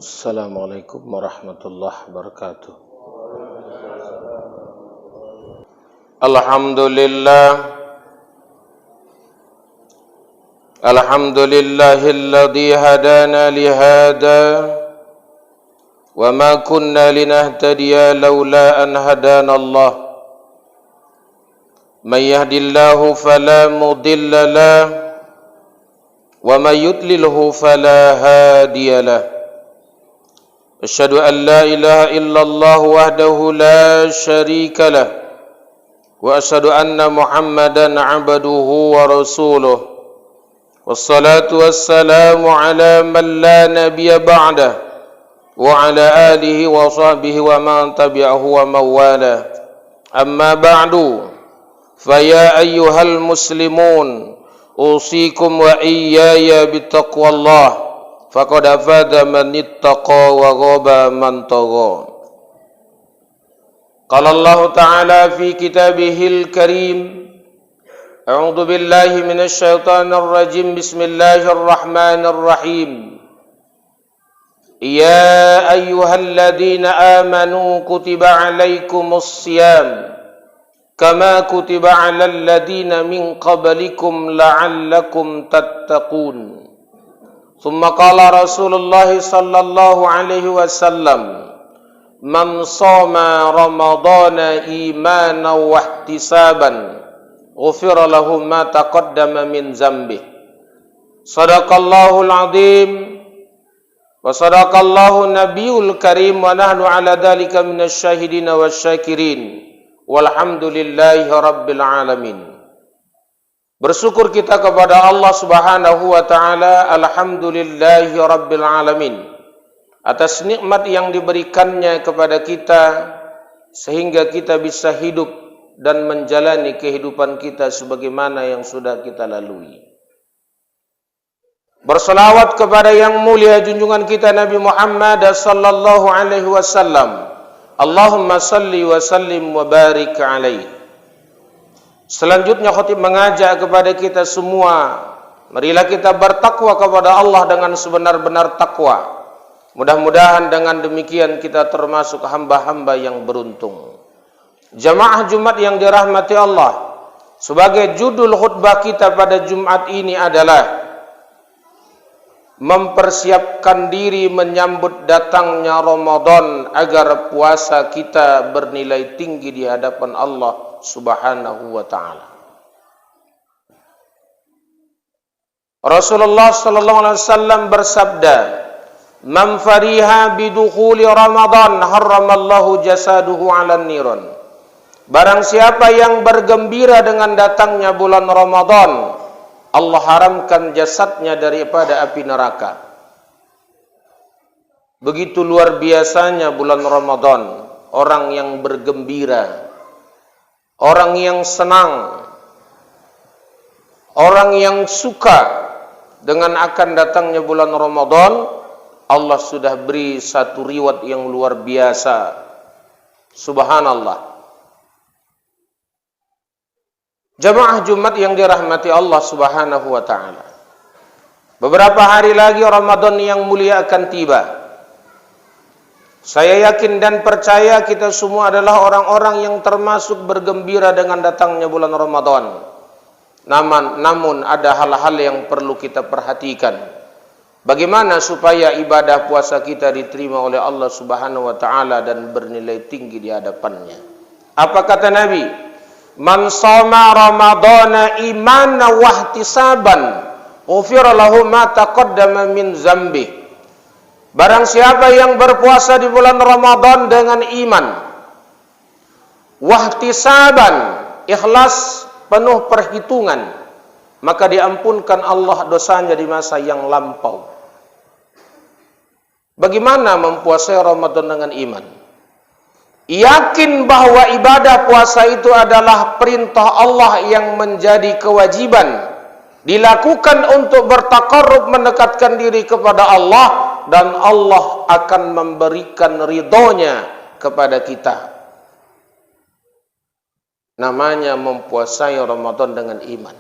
Assalamualaikum warahmatullahi wabarakatuh. Alhamdulillahilladzi hadana lihada wa ma kunna linahtadiya laula an hadanallah. May yahdihillahu fala mudilla lahu wa may yudlilhu fala hadiya lahu. Asyhadu an la ilaha illallah wahdahu la syarika lah wa asyhadu anna Muhammadan abduhu wa rasuluh. Wassalatu wassalamu ala man la nabiyya ba'dah wa ala alihi wa sahbihi wa man tabi'ahu wa mawala. Amma ba'du, faya ayyuhal muslimun, usikum wa iyaya bittaqwallah. Faqad afada man ittaqa wa ghaba man tagha. Qala Allah Ta'ala fi kitabihil karim, a'udzu billahi minasy syaithanir rajim. Bismillahirrahmanirrahim. Ya ayyuhalladzina amanu kutiba 'alaikumus shiyam kama kutiba 'alal ladzina min qablikum la'allakum tattaqun. Thumma qala Rasulullah sallallahu alaihi wasallam, man shoma ramadhana imanan wa ihtisaban ghufira lahu ma taqaddama min dzambihi. Shadaqallahul azim wa sadaqallahu nabiyul karim wa nahnu ala dzalika minasy syahidin wasyakirin walhamdulillahi rabbil alamin. Bersyukur kita kepada Allah Subhanahu wa taala, alhamdulillahi rabbil alamin, atas nikmat yang diberikannya kepada kita sehingga kita bisa hidup dan menjalani kehidupan kita sebagaimana yang sudah kita lalui. Berselawat kepada yang mulia junjungan kita Nabi Muhammad sallallahu alaihi wasallam. Allahumma salli wa sallim wa barik alaihi. Selanjutnya khatib mengajak kepada kita semua, marilah kita bertakwa kepada Allah dengan sebenar-benar takwa. Mudah-mudahan dengan demikian kita termasuk hamba-hamba yang beruntung. Jamaah Jumat yang dirahmati Allah, sebagai judul khutbah kita pada Jumat ini adalah mempersiapkan diri menyambut datangnya Ramadan agar puasa kita bernilai tinggi di hadapan Allah Subhanahu wa ta'ala. Rasulullah sallallahu alaihi wasallam bersabda, man fariha bidukhuli Ramadan harramallahu jasaduhu 'alan niran. Barang siapa yang bergembira dengan datangnya bulan Ramadan, Allah haramkan jasadnya daripada api neraka. Begitu luar biasanya bulan Ramadan. Orang yang bergembira, orang yang senang, orang yang suka dengan akan datangnya bulan Ramadan, Allah sudah beri satu reward yang luar biasa. Subhanallah. Jamaah Jumat yang dirahmati Allah Subhanahu wa ta'ala, beberapa hari lagi Ramadan yang mulia akan tiba. Saya yakin dan percaya kita semua adalah orang-orang yang termasuk bergembira dengan datangnya bulan Ramadan. Namun ada hal-hal yang perlu kita perhatikan. Bagaimana supaya ibadah puasa kita diterima oleh Allah Subhanahu wa ta'ala dan bernilai tinggi di hadapannya. Apa kata Nabi? Man shoma ramadhana imanan wa ihtisaban ghufira lahu ma taqaddama min dzambihi. Barang siapa yang berpuasa di bulan Ramadan dengan iman, wahtisaban, ikhlas, penuh perhitungan, maka diampunkan Allah dosanya di masa yang lampau. Bagaimana mempuasai Ramadan dengan iman? Yakin bahwa ibadah puasa itu adalah perintah Allah yang menjadi kewajiban, dilakukan untuk bertaqarrub, mendekatkan diri kepada Allah, dan Allah akan memberikan ridhonya kepada kita. Namanya mempuasai Ramadan dengan iman.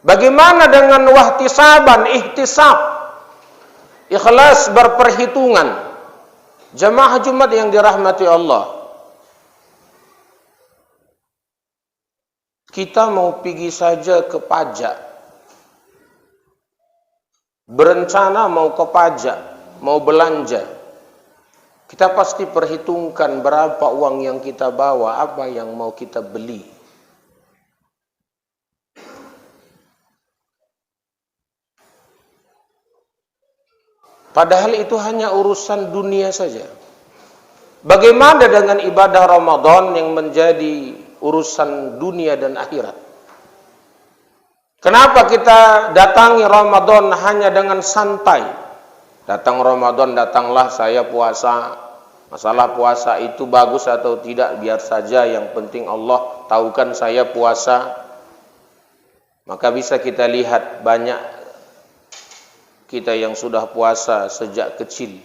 Bagaimana dengan wahtisaban, ihtisab? Ikhlas berperhitungan. Jamaah Jumat yang dirahmati Allah. Kita mau pergi saja ke pajak. Berencana mau ke pajak, mau belanja. Kita pasti perhitungkan berapa uang yang kita bawa, apa yang mau kita beli. Padahal itu hanya urusan dunia saja. Bagaimana dengan ibadah Ramadan yang menjadi urusan dunia dan akhirat? Kenapa kita datangi Ramadan hanya dengan santai? Datang Ramadan, datanglah saya puasa. Masalah puasa itu bagus atau tidak, biar saja. Yang penting Allah tahukan saya puasa. Maka bisa kita lihat banyak kita yang sudah puasa sejak kecil.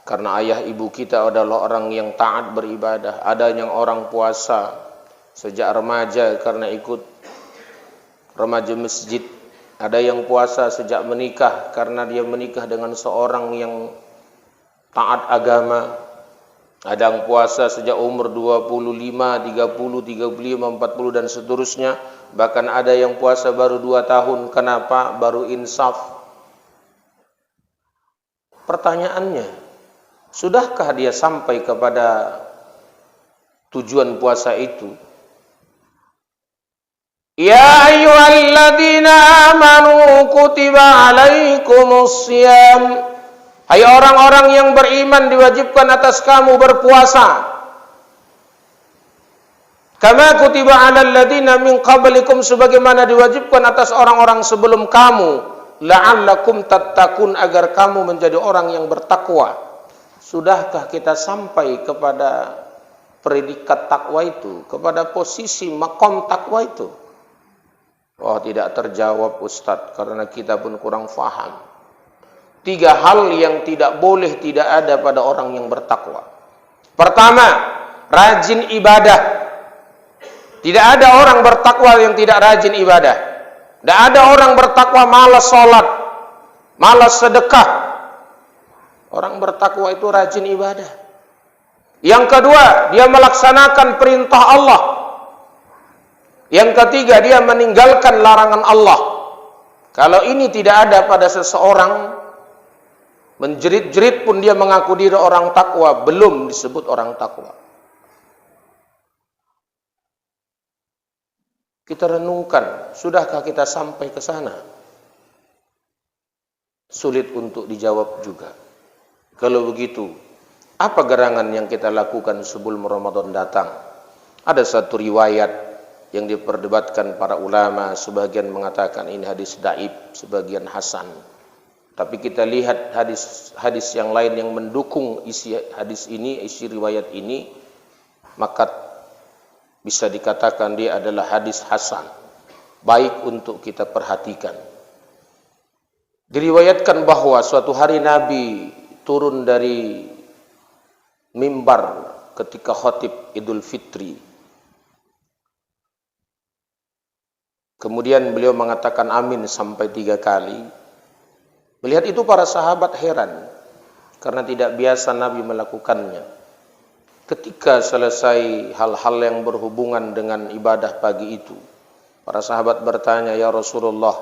Karena ayah ibu kita adalah orang yang taat beribadah. Ada yang orang puasa sejak remaja karena ikut remaja masjid. Ada yang puasa sejak menikah karena dia menikah dengan seorang yang taat agama. Ada yang puasa sejak umur 25, 30, 35, 40 dan seterusnya. Bahkan ada yang puasa baru 2 tahun. Kenapa? Baru insaf. Pertanyaannya, sudahkah dia sampai kepada tujuan puasa itu? Ya ayyuhalladzina amanu kutiba alaikumussyam. Hai orang-orang yang beriman, diwajibkan atas kamu berpuasa. Kama kutiba alal ladzina min qablikum, sebagaimana diwajibkan atas orang-orang sebelum kamu, la'allakum tattaqun, agar kamu menjadi orang yang bertakwa. Sudahkah kita sampai kepada predikat takwa itu, kepada posisi makom takwa itu? Oh, tidak terjawab Ustadz, karena kita pun kurang faham. 3 hal yang tidak boleh tidak ada pada orang yang bertakwa. Pertama, rajin ibadah. Tidak ada orang bertakwa yang tidak rajin ibadah. Tidak ada orang bertakwa malas sholat, malas sedekah. Orang bertakwa itu rajin ibadah. Yang kedua, dia melaksanakan perintah Allah. Yang ketiga, dia meninggalkan larangan Allah. Kalau ini tidak ada pada seseorang, menjerit-jerit pun dia mengaku diri orang takwa, belum disebut orang takwa. Kita renungkan, sudahkah kita sampai ke sana? Sulit untuk dijawab juga. Kalau begitu, apa gerangan yang kita lakukan sebelum Ramadan datang? Ada satu riwayat yang diperdebatkan para ulama. Sebagian mengatakan ini hadis dhaif, sebagian hasan. Tapi kita lihat hadis yang lain yang mendukung isi hadis ini, isi riwayat ini, maka bisa dikatakan dia adalah hadis hasan, baik untuk kita perhatikan. Diriwayatkan bahwa suatu hari Nabi turun dari mimbar ketika khatib Idul Fitri. Kemudian beliau mengatakan amin sampai 3 kali. Melihat itu para sahabat heran, karena tidak biasa Nabi melakukannya. Ketika selesai hal-hal yang berhubungan dengan ibadah pagi itu, para sahabat bertanya, ya Rasulullah,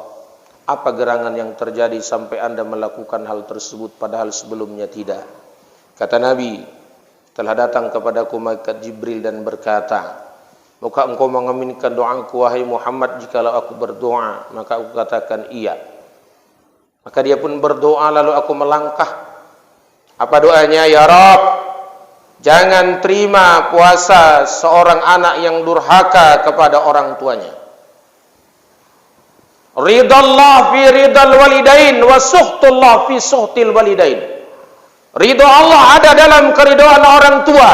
apa gerangan yang terjadi sampai Anda melakukan hal tersebut padahal sebelumnya tidak? Kata Nabi, telah datang kepadaku malaikat Jibril dan berkata, maukah engkau mengaminkan doaku wahai Muhammad jikalau aku berdoa? Maka aku katakan iya. Maka dia pun berdoa, lalu aku melangkah. Apa doanya? Ya Rabb, jangan terima puasa seorang anak yang durhaka kepada orang tuanya. Ridallah fi ridal walidain wa suhtullah fi suhtil walidain. Ridho Allah ada dalam keridhaan orang tua.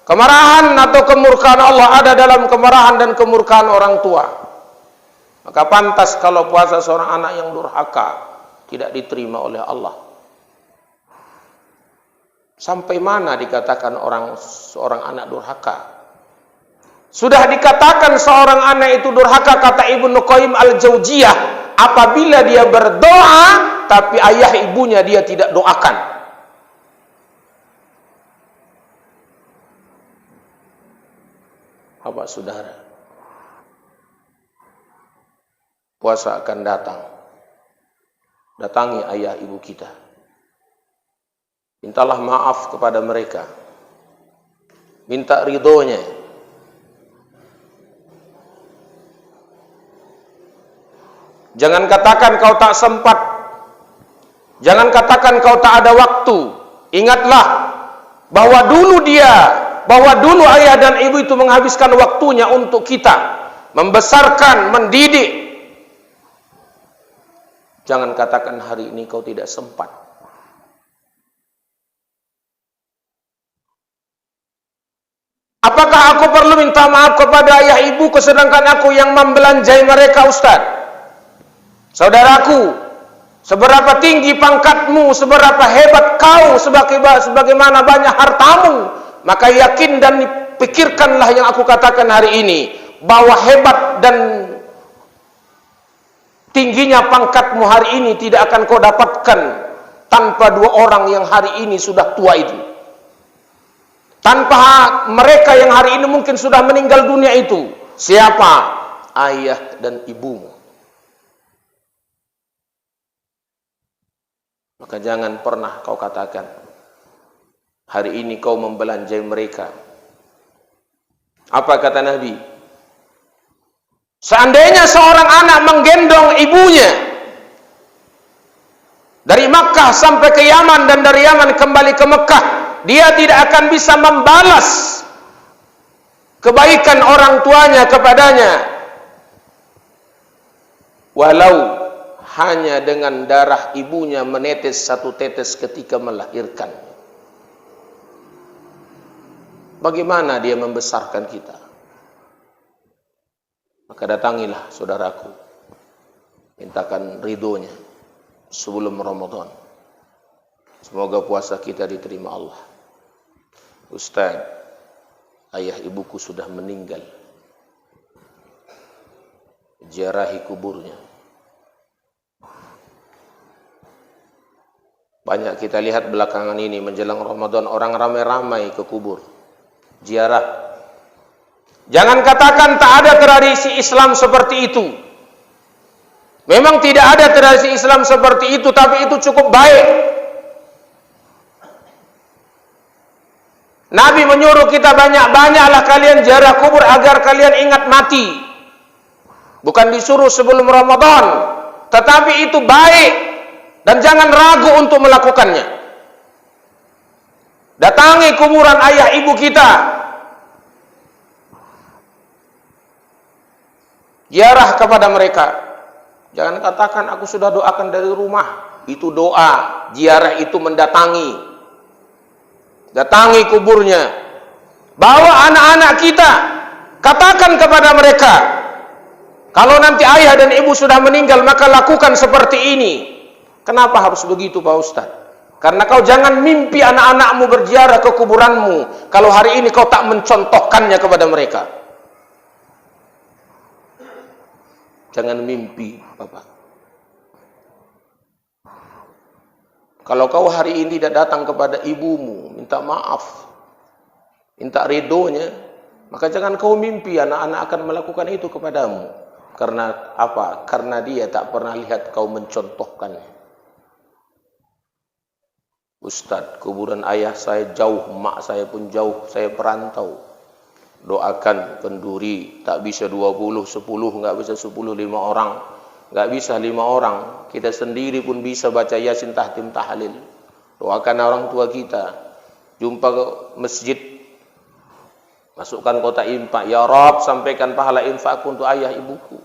Kemarahan atau kemurkaan Allah ada dalam kemarahan dan kemurkaan orang tua. Maka pantas kalau puasa seorang anak yang durhaka tidak diterima oleh Allah. Sampai mana dikatakan seorang anak durhaka? Sudah dikatakan seorang anak itu durhaka, kata Ibnu Qayyim al-Jauziyah, apabila dia berdoa tapi ayah ibunya dia tidak doakan. Bapak saudara, puasa akan datang. Datangi ayah ibu kita. Mintalah maaf kepada mereka. Minta ridhonya. Jangan katakan kau tak sempat. Jangan katakan kau tak ada waktu. Ingatlah bahwa dulu ayah dan ibu itu menghabiskan waktunya untuk kita, membesarkan, mendidik. Jangan katakan hari ini kau tidak sempat. Apakah aku perlu minta maaf kepada ayah ibuku sedangkan aku yang membelanjai mereka, Ustaz? Saudaraku, seberapa tinggi pangkatmu, seberapa hebat kau, sebagaimana banyak hartamu, maka yakin dan pikirkanlah yang aku katakan hari ini, bahwa hebat dan tingginya pangkatmu hari ini tidak akan kau dapatkan tanpa dua orang yang hari ini sudah tua itu. Tanpa mereka yang hari ini mungkin sudah meninggal dunia itu. Siapa? Ayah dan ibumu. Maka jangan pernah kau katakan hari ini kau membelanjai mereka. Apa kata Nabi? Seandainya seorang anak menggendong ibunya dari Makkah sampai ke Yaman dan dari Yaman kembali ke Makkah, dia tidak akan bisa membalas kebaikan orang tuanya kepadanya walau hanya dengan darah ibunya menetes satu tetes ketika melahirkan. Bagaimana dia membesarkan kita? Maka datangilah saudaraku, mintakan ridhonya sebelum Ramadan. Semoga puasa kita diterima Allah. Ustaz, ayah ibuku sudah meninggal. Ziarahi kuburnya. Banyak kita lihat belakangan ini menjelang Ramadan orang ramai-ramai ke kubur. Ziarah. Jangan katakan tak ada tradisi Islam seperti itu. Memang tidak ada tradisi Islam seperti itu, tapi itu cukup baik. Nabi menyuruh kita banyak-banyaklah kalian ziarah kubur agar kalian ingat mati. Bukan disuruh sebelum Ramadan, tetapi itu baik dan jangan ragu untuk melakukannya. Datangi kuburan ayah ibu kita. Ziarah kepada mereka. Jangan katakan aku sudah doakan dari rumah. Itu doa. Ziarah itu mendatangi. Datangi kuburnya. Bawa anak-anak kita. Katakan kepada mereka, kalau nanti ayah dan ibu sudah meninggal, maka lakukan seperti ini. Kenapa harus begitu Pak Ustaz? Karena kau jangan mimpi anak-anakmu berziarah ke kuburanmu kalau hari ini kau tak mencontohkannya kepada mereka. Jangan mimpi, Bapak. Kalau kau hari ini tidak datang kepada ibumu, minta maaf, minta ridhonya, maka jangan kau mimpi anak-anak akan melakukan itu kepadamu. Karena apa? Karena dia tak pernah lihat kau mencontohkannya. Ustadz, kuburan ayah saya jauh, mak saya pun jauh, saya perantau. Doakan kenduri, tak bisa 20, 10, nggak bisa 10, 5 orang, nggak bisa 5 orang. Kita sendiri pun bisa baca Yasin, tahtim, tahlil. Doakan orang tua kita. Jumpa ke masjid, masukkan kotak infak. Ya Rabb, sampaikan pahala infakku untuk ayah ibuku.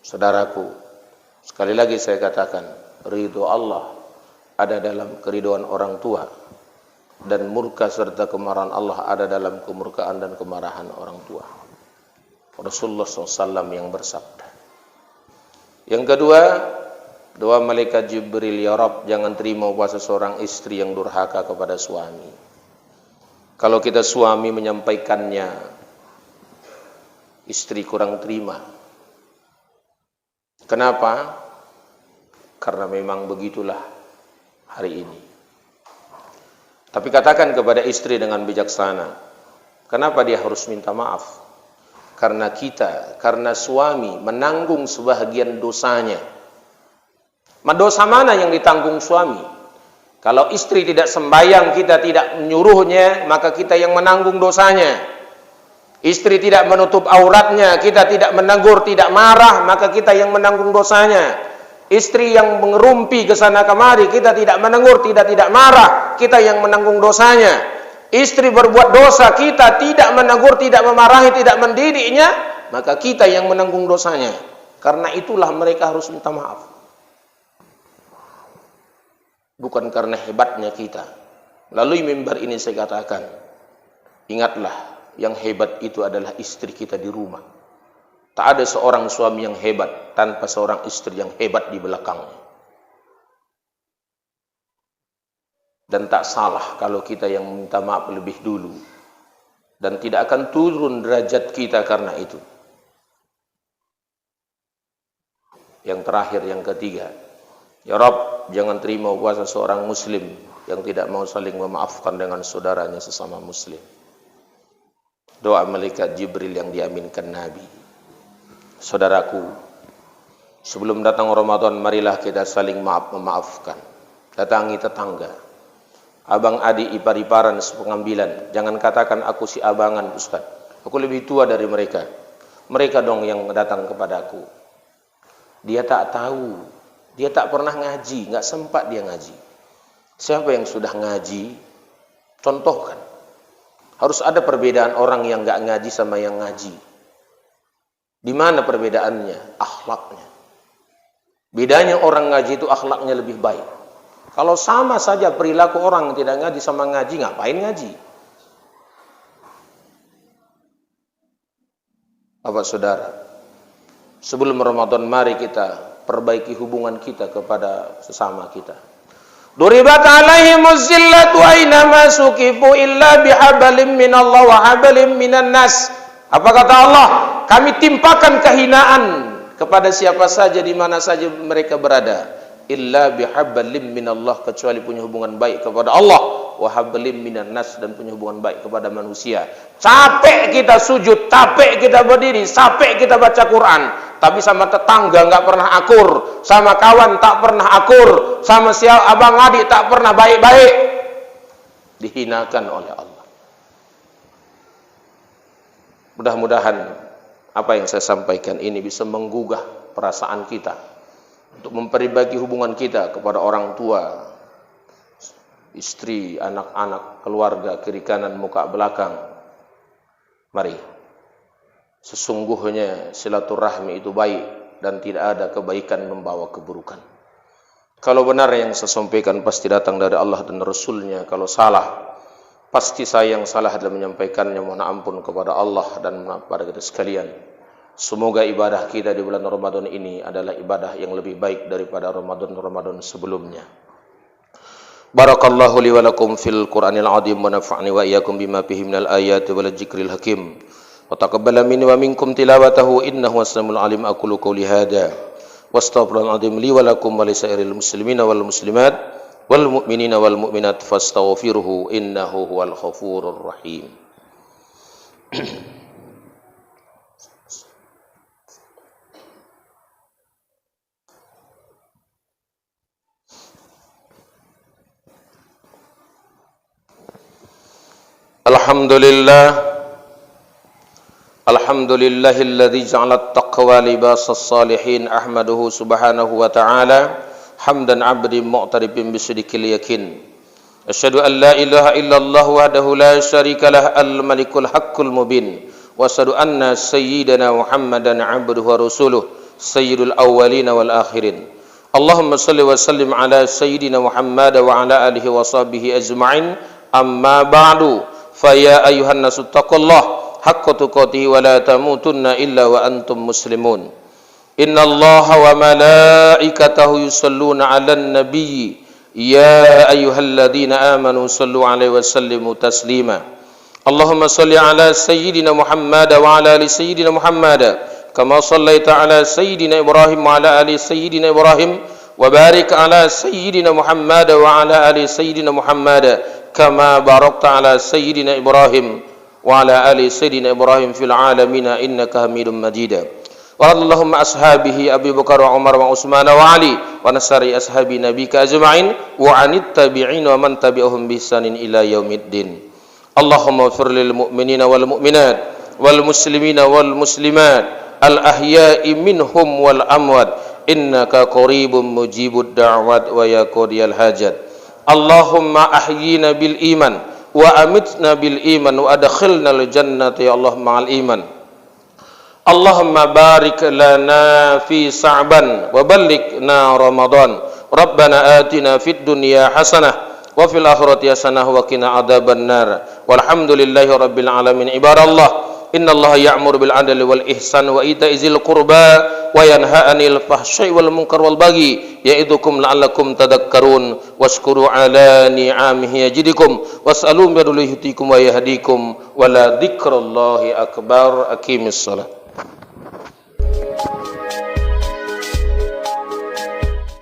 Saudaraku, sekali lagi saya katakan, ridho Allah ada dalam keridhoan orang tua. Dan murka serta kemarahan Allah ada dalam kemurkaan dan kemarahan orang tua. Rasulullah SAW yang bersabda. Yang kedua, doa malaikat Jibril, ya Rabb, jangan terima puasa seorang istri yang durhaka kepada suami. Kalau kita suami menyampaikannya istri kurang terima. Kenapa? Karena memang begitulah hari ini. Tapi katakan kepada istri dengan bijaksana, kenapa dia harus minta maaf? Karena suami menanggung sebahagian dosanya. Dosa mana yang ditanggung suami? Kalau istri tidak sembahyang, kita tidak menyuruhnya, maka kita yang menanggung dosanya. Istri tidak menutup auratnya, kita tidak menegur, tidak marah, maka kita yang menanggung dosanya. Istri yang mengerumpi ke sana kemari, kita tidak menegur, tidak marah, kita yang menanggung dosanya. Istri berbuat dosa, kita tidak menegur, tidak memarahi, tidak mendidiknya, maka kita yang menanggung dosanya. Karena itulah mereka harus minta maaf. Bukan karena hebatnya kita. Lalu mimbar ini saya katakan, ingatlah, yang hebat itu adalah istri kita di rumah. Tak ada seorang suami yang hebat tanpa seorang istri yang hebat di belakangnya. Dan tak salah kalau kita yang minta maaf lebih dulu. Dan tidak akan turun derajat kita karena itu. Yang terakhir, yang ketiga, ya Rabb, jangan terima puasa seorang muslim yang tidak mau saling memaafkan dengan saudaranya sesama muslim. Doa malaikat Jibril yang diaminkan Nabi. Saudaraku, sebelum datang Ramadan, marilah kita saling memaafkan. Datangi tetangga, abang adik ipar-iparan sepengambilan. Jangan katakan aku si abangan Ustaz, aku lebih tua dari mereka. Mereka dong yang datang kepadaku. Dia tak tahu, dia tak pernah ngaji, nggak sempat dia ngaji. Siapa yang sudah ngaji? Contohkan. Harus ada perbedaan orang yang nggak ngaji sama yang ngaji. Di mana perbedaannya? Akhlaknya. Bedanya orang ngaji itu akhlaknya lebih baik. Kalau sama saja perilaku orang yang tidak ngaji sama ngaji, ngapain ngaji? Bapak saudara, sebelum Ramadan mari kita perbaiki hubungan kita kepada sesama kita. Duribat alaihimuz zillatu aina ma suqifu illa bihabalim minallah wa habalim minan nas. Apa kata Allah? Kami timpakan kehinaan kepada siapa saja di mana saja mereka berada, illa bihabalim minallah, kecuali punya hubungan baik kepada Allah, wa habalim minan nas, dan punya hubungan baik kepada manusia. Capek kita sujud, capek kita berdiri, capek kita baca Quran, tapi sama tetangga nggak pernah akur, sama kawan tak pernah akur, sama siapa abang adik tak pernah baik-baik, dihinakan oleh Allah. Mudah-mudahan apa yang saya sampaikan ini bisa menggugah perasaan kita untuk memperbaiki hubungan kita kepada orang tua, istri, anak-anak, keluarga, kiri kanan, muka belakang. Mari, sesungguhnya silaturahmi itu baik dan tidak ada kebaikan membawa keburukan. Kalau benar yang saya sampaikan pasti datang dari Allah dan Rasulnya. Kalau salah, pasti saya yang salah dalam menyampaikannya. Mohon ampun kepada Allah dan kepada kita sekalian. Semoga ibadah kita di bulan Ramadan ini adalah ibadah yang lebih baik daripada Ramadan sebelumnya. Barakallahu li wa lakum fil Qur'anil azim wa nafa'ni wa iyyakum bima fihi minal ayati wal dzikril hakim. Wa taqabbala minni wa minkum tilawatahu innahu was-sami'ul alim. Aqulu qawli hadza wastaghfirullahal azim li wa lakum wa lisairil muslimina wal muslimat wal mu'minina wal mu'minat fastaghfiruhu innahu huwal ghafurur rahim. Alhamdulillahilladzi ja'ala at-taqwa libasas salihin. Ahmaduhu subhanahu wa ta'ala hamdan 'abdin mu'tarifin bisidqil yakin. Asyhadu an la ilaha illallah wahdahu la syarika lah al-malikul haqqul mubin. Wa asyhadu anna sayyidana Muhammadan 'abduhu wa rasuluh sayyidul awwalin wal akhirin. Allahumma shalli wa sallim ala sayyidina Muhammad wa ala alihi wa sahbihi ajma'in. Amma ba'du. Faya ayuhan nasu taqullah haqqa tuqatih wa la tamutunna illa wa antum muslimun. Innallaha wa malaikatahu yusalluna 'alan nabiyyi ya ayyuhalladzina amanu sallu 'alaihi wa sallimu taslima. Allahumma salli ala Sayyidina Muhammad wa ala ali Sayyidina Muhammad kama sallaita ala Sayyidina Ibrahim wa ala ali Sayyidina Ibrahim wa barik ala Sayyidina Muhammad wa ala ali Sayyidina Muhammad kama barakta ala Sayyidina Ibrahim wa ala ali Sayyidina Ibrahim fil alamin innaka Hamidum Majid. Wa Allahumma ashabihi Abi Bakar wa Umar wa Utsman wa Ali wa nasari ashabi nabika ajma'in wa anit tabi'in wa man tabi'ahum bi ihsanin ila yaumiddin. Allahumma ighfir lil mu'minina wal mu'minat wal muslimina wal muslimat al ahya'i minhum wal amwat innaka qaribun mujibud da'wat wa ya qadiyal hajat. Allahumma ahyina bil iman wa amitna bil iman wa adkhilna al jannata ya Allah ma'al iman. Allahumma barik lana fi Sa'ban wa ballighna Ramadan. Rabbana atina fid dunya hasanah wa fil akhirati hasanah wa qina adzaban nar. Walhamdulillahi rabbil alamin. Ibadallah, innallaha ya'muru bil adli wal ihsan wa ita'i dzil qurba wa yanha 'anil fahsya'i wal munkar wal baghi ya'idukum la'allakum tadhakkarun. Washkuru 'ala ni'amihi yajidukum was'alu min fadlihi yutikum wa yahdikum wa la dzikrallahi akbar. Aqimis shalah.